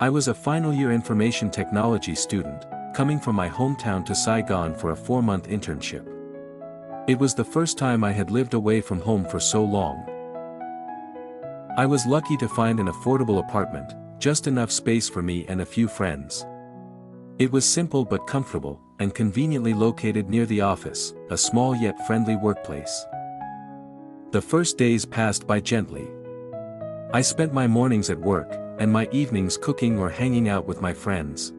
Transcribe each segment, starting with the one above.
I was a final-year information technology student, coming from my hometown to Saigon for a 4-month internship. It was the first time I had lived away from home for so long. I was lucky to find an affordable apartment, just enough space for me and a few friends. It was simple but comfortable, and conveniently located near the office, a small yet friendly workplace. The first days passed by gently. I spent my mornings at work, and my evenings cooking or hanging out with my friends.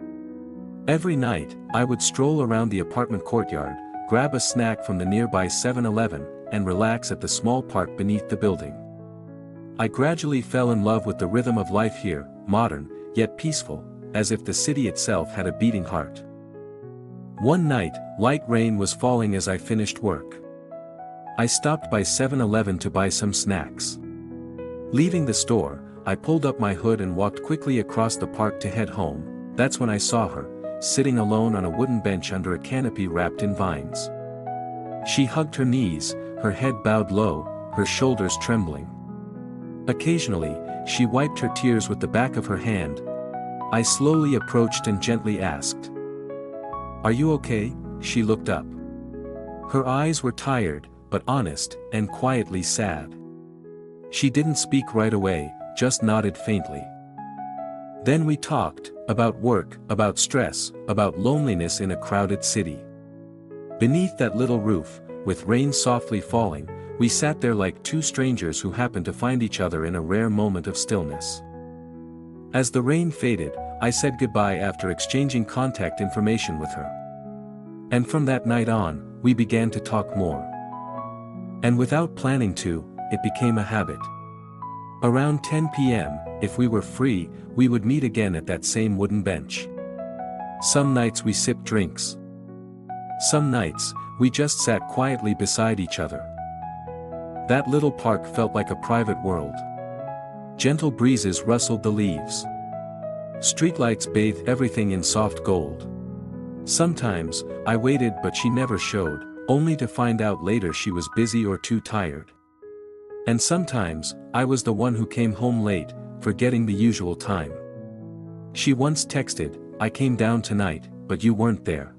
Every night, I would stroll around the apartment courtyard, grab a snack from the nearby 7-Eleven, and relax at the small park beneath the building. I gradually fell in love with the rhythm of life here, modern, yet peaceful, as if the city itself had a beating heart. One night, light rain was falling as I finished work. I stopped by 7-Eleven to buy some snacks. Leaving the store, I pulled up my hood and walked quickly across the park to head home. That's when I saw her, sitting alone on a wooden bench under a canopy wrapped in vines. She hugged her knees, her head bowed low, her shoulders trembling. Occasionally, she wiped her tears with the back of her hand. I slowly approached and gently asked, "Are you okay?" She looked up. Her eyes were tired, but honest, and quietly sad. She didn't speak right away, just nodded faintly. Then we talked, about work, about stress, about loneliness in a crowded city. Beneath that little roof, with rain softly falling, we sat there like two strangers who happened to find each other in a rare moment of stillness. As the rain faded, I said goodbye after exchanging contact information with her. And from that night on, we began to talk more. And without planning to, it became a habit. Around 10 p.m., if we were free, we would meet again at that same wooden bench. Some nights we sipped drinks. Some nights, we just sat quietly beside each other. That little park felt like a private world. Gentle breezes rustled the leaves. Streetlights bathed everything in soft gold. Sometimes, I waited but she never showed, only to find out later she was busy or too tired. And sometimes, I was the one who came home late, forgetting the usual time. She once texted, "I came down tonight, but you weren't there."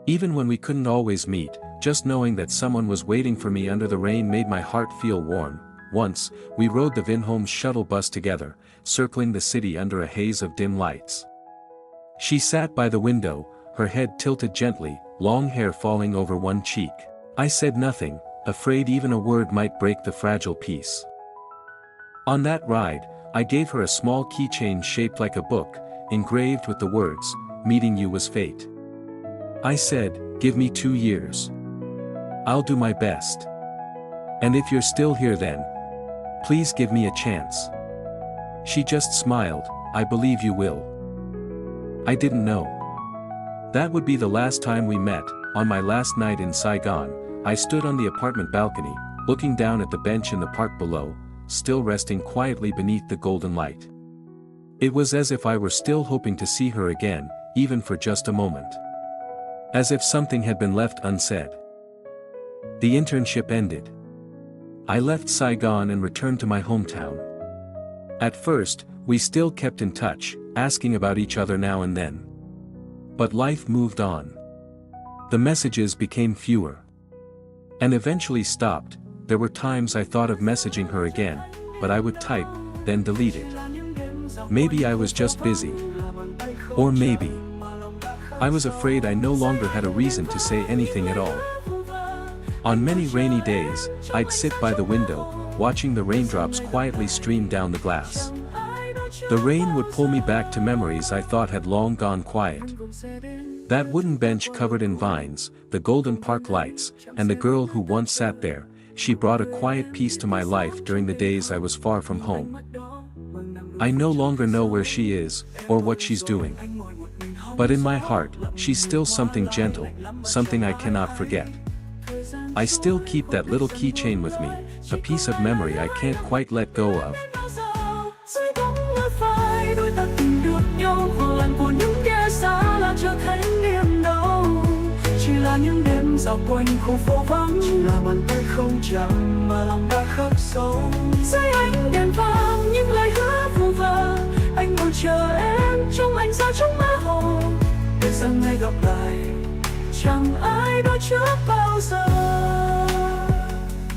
Even when we couldn't always meet, just knowing that someone was waiting for me under the rain made my heart feel warm. Once, we rode the Vinhomes shuttle bus together, circling the city under a haze of dim lights. She sat by the window, her head tilted gently, long hair falling over one cheek. I said nothing, afraid even a word might break the fragile peace. On that ride, I gave her a small keychain shaped like a book, engraved with the words, "Meeting you was fate." I said, "Give me 2 years. I'll do my best. And if you're still here then, please give me a chance." She just smiled, "I believe you will." I didn't know that would be the last time we met. On my last night in Saigon, I stood on the apartment balcony, looking down at the bench in the park below, still resting quietly beneath the golden light. It was as if I were still hoping to see her again, even for just a moment. As if something had been left unsaid. The internship ended. I left Saigon and returned to my hometown. At first, we still kept in touch, asking about each other now and then. But life moved on. The messages became fewer. And eventually stopped. There were times I thought of messaging her again, but I would type, then delete it. Maybe I was just busy. Or maybe I was afraid I no longer had a reason to say anything at all. On many rainy days, I'd sit by the window, watching the raindrops quietly stream down the glass. The rain would pull me back to memories I thought had long gone quiet. That wooden bench covered in vines, the golden park lights, and the girl who once sat there. She brought a quiet peace to my life during the days I was far from home. I no longer know where she is, or what she's doing. But in my heart, she's still something gentle, something I cannot forget. I still keep that little keychain with me, a piece of memory I can't quite let go of. Những đêm dạo quanh khu phố vắng, chỉ là bàn tay không chạm mà lòng đã khắc sâu. Dưới ánh đèn vàng những lời hứa vu vơ, anh ngồi chờ em trong anh ra trong mơ hồ. Để rằng ngày gặp lại chẳng ai đó trước bao giờ.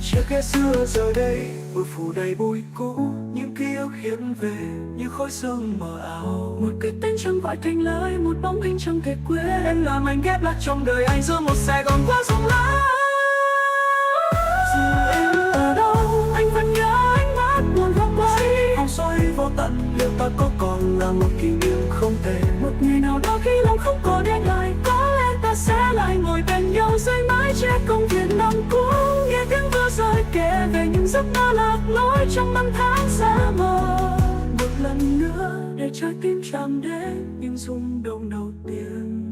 Chiếc ghế xưa giờ đây bụi phủ đầy bụi cũ, những ký ức hiện về như khói sương mờ ảo. Một cái tên chẳng gọi thành lời, một bóng hình chẳng thể quên. Em làm anh ghép lại trong đời anh giữa một Sài Gòn quá rộng lớn. Dù em ở đâu anh vẫn nhớ ánh mắt buồn không quay. Vòng xoay vô tận liệu ta có còn là một kỷ niệm không thể. Một ngày nào đó khi lòng không còn đen lại, có lẽ ta sẽ lại ngồi bên nhau dưới mái che công viên năm cũ. Nghe tiếng mưa rơi kể về những giấc mơ lạc lối trong năm tháng xa mờ. Một lần nữa để trái tim chạm đến những rung động đầu tiên.